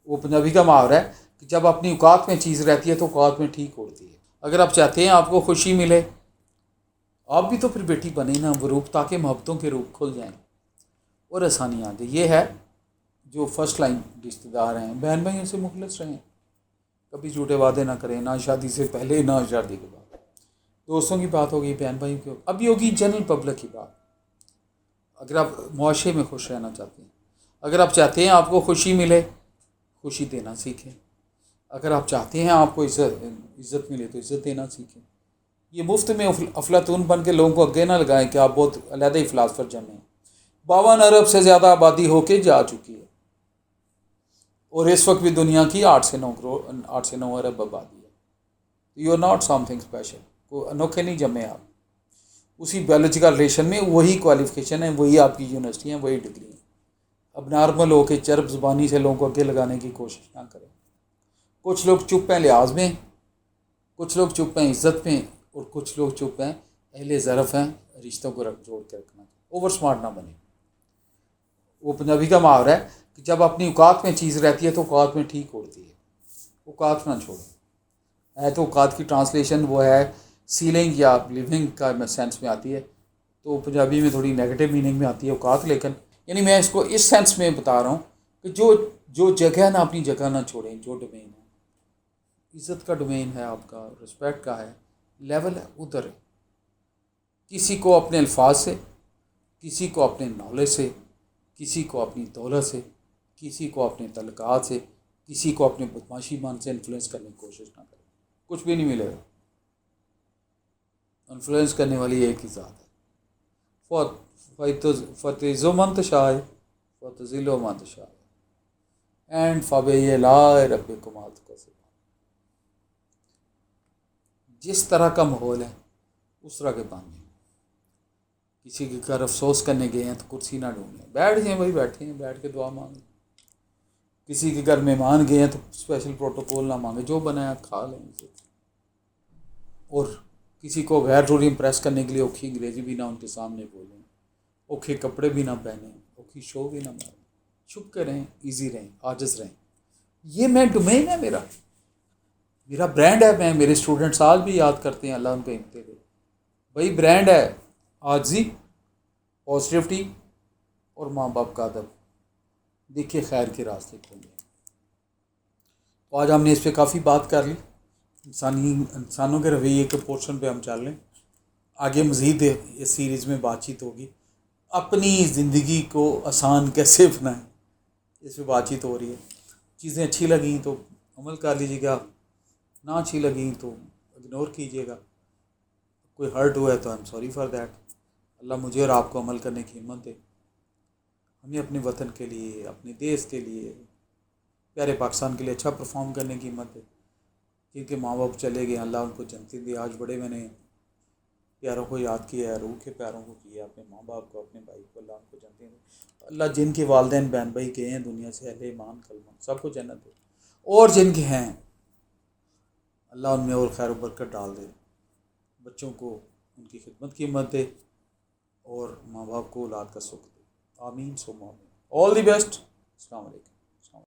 وہ پنجابی کا محاورہ ہے کہ جب اپنی اوقات میں چیز رہتی ہے تو اوقات میں ٹھیک اڑتی ہے. اگر آپ چاہتے ہیں آپ کو خوشی ملے، آپ بھی تو پھر بیٹی بنے نا وہ روپ، تاکہ محبتوں کے روپ کھل جائیں اور آسانیاں دیں. یہ ہے جو فرسٹ لائن رشتہ دار ہیں، بہن بھائیوں سے مخلص رہیں، کبھی جھوٹے وعدے نہ کریں، نہ شادی سے پہلے نہ شادی کے بعد. دوستوں کی بات ہوگی، بہن بھائیوں کی ابھی ہوگی، جنرل پبلک کی بات. اگر آپ معاشرے میں خوش رہنا چاہتے ہیں، اگر آپ چاہتے ہیں آپ کو خوشی ملے، خوشی دینا سیکھیں. اگر آپ چاہتے ہیں آپ کو عزت ملے تو عزت دینا سیکھیں. یہ مفت میں افلاطون بن کے لوگوں کو اگے نہ لگائیں کہ آپ بہت علیحدہ ہی فلاسفر جمے ہیں. 52 ارب سے زیادہ آبادی ہو کے جا چکی ہے، اور اس وقت بھی دنیا کی 8 سے 9 ارب آبادی ہے. You are not something special. کوئی انوکھے نہیں جمے آپ. اسی بایولوجیکل ریلیشن میں وہی کوالیفیکیشن ہے، وہی آپ کی یونیورسٹی ہیں، وہی ڈگری ہیں. اب نارمل ہو کے چرب زبانی سے لوگوں کو اگے لگانے کی کوشش نہ کریں. کچھ لوگ چپ ہیں لحاظ میں، کچھ لوگ چپ ہیں عزت میں، اور کچھ لوگ چپ ہیں اہل ظرف ہیں رشتوں کو جوڑ کے رکھنا. اوور سمارٹ نہ بنے. وہ پنجابی کا محاورہ ہے کہ جب اپنی اوقات میں چیز رہتی ہے تو اوقات میں ٹھیک اڑتی ہے. اوقات نہ چھوڑیں. ہے تو اوقات کی ٹرانسلیشن وہ ہے سیلنگ یا لیونگ کا سینس میں آتی ہے، تو پنجابی میں تھوڑی نیگیٹو میننگ میں آتی ہے اوقات. لیکن یعنی میں اس کو اس سینس میں بتا رہا ہوں کہ جو جگہ ہے نا اپنی جگہ نہ چھوڑیں. جو ڈومین ہے، عزت کا ڈومین ہے آپ کا، رسپیکٹ کا ہے، لیول ہے، ادھر ہے. کسی کو اپنے الفاظ سے، کسی کو اپنے نالج سے، کسی کو اپنی دولت سے، کسی کو اپنے تعلقات سے، کسی کو اپنے بدماشی من سے انفلوئنس کرنے کی کوشش نہ کریں. کچھ بھی نہیں ملے گا. انفلوئنس کرنے والی ایک ہی ذات ہے. فتح منت شاہ فتح و منت شاہ اینڈ فبی لائے رب کمات کا سے. جس طرح کا ماحول ہے اس طرح کے بانیں. کسی کے گھر افسوس کرنے گئے ہیں تو کرسی نہ ڈھونڈیں، بیٹھ جائیں بھائی، بیٹھے ہیں بیٹھ کے دعا مانگیں. کسی کے گھر مہمان گئے ہیں تو اسپیشل پروٹوکول نہ مانگیں، جو بنایا کھا لیں اسے. اور کسی کو غیر ضروری امپریس کرنے کے لیے اوکھی انگریزی بھی نہ ان کے سامنے بولیں، اوکھے کپڑے بھی نہ پہنیں، اوکھی شو بھی نہ ماریں. چھپ کے رہیں، ایزی رہیں، عاجز رہیں. یہ میں ڈومین ہے، میرا برانڈ ہے. میں میرے اسٹوڈنٹس آج بھی یاد کرتے ہیں، اللہ ان کو ہمتیں دے. بھائی برانڈ ہے عاجزی، پازیٹیوٹی اور ماں باپ کا ادب. دیکھیے خیر کے راستے کھولیں. تو آج ہم نے اس پہ کافی بات کر لی. انسانوں کے رویے کے پورشن پہ ہم چل لیں. آگے مزید اس سیریز میں بات چیت ہوگی. اپنی زندگی کو آسان کیسے بنائیں، اس پہ بات چیت ہو رہی ہے. چیزیں اچھی لگیں تو عمل کر لیجیے گا، نہ اچھی لگیں تو اگنور کیجیے گا. کوئی ہرٹ ہوا ہے تو I am sorry for that. Allah مجھے اور آپ کو عمل کرنے کی ہمت دے. ہمیں اپنے وطن کے لیے، اپنے دیش کے لیے، پیارے پاکستان کے لیے اچھا پرفارم کرنے کی ہمت دے. جن کے ماں باپ چلے گئے اللہ ان کو جنتی دے. آج بڑے میں نے پیاروں کو یاد کیا ہے، روح کے پیاروں کو کیا، اپنے ماں باپ کو، اپنے بھائی کو، اللہ ان کو جنتی دے. اللہ جن کے والدین بہن بھائی گئے ہیں دنیا سے، اہل ایمان کلمہ، سب کو جنت دے. اور جن کے ہیں اللہ ان میں اور خیر و برکت ڈال دے. بچوں کو ان کی خدمت کی ہمت دے، اور ماں باپ کو اولاد کا سکھ دے. آمین ثم آمین. آل دی بیسٹ. السلام علیکم.